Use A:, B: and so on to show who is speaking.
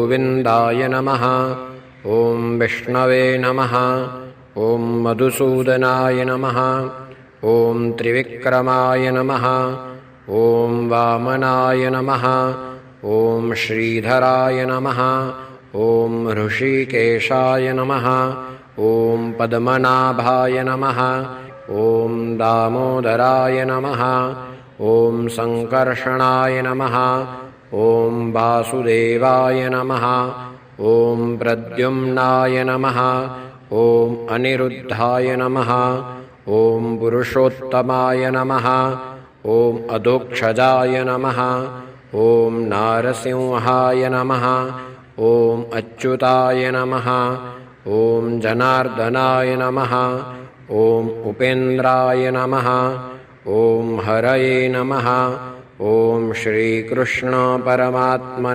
A: गोविन्दाय नमः। ॐ विष्णवे नमः। ॐ मधुसूदनाय नमः। ॐ त्रिविक्रमाय नमः। ॐ वामनाय नमः। ॐ श्रीधराय नमः। ॐ ऋषिकेशाय नमः। ॐ पद्मनाभाय नमः। ॐ दामोदराय नमः। ॐ सङ्कर्षणाय नमः। ॐ वासुदेवाय नमः। ॐ प्रद्युम्नाय नमः। ॐ अनिरुद्धाय नमः। ॐ पुरुषोत्तमाय नमः। ॐ अधोक्षजाय नमः। ॐ नारसिंहाय नमः। ॐ अच्युताय नमः। ॐ जनार्दनाय नमः। ॐ उपेन्द्राय नमः। ॐ हरये नमः। ॐ श्रीकृष्ण परमात्मा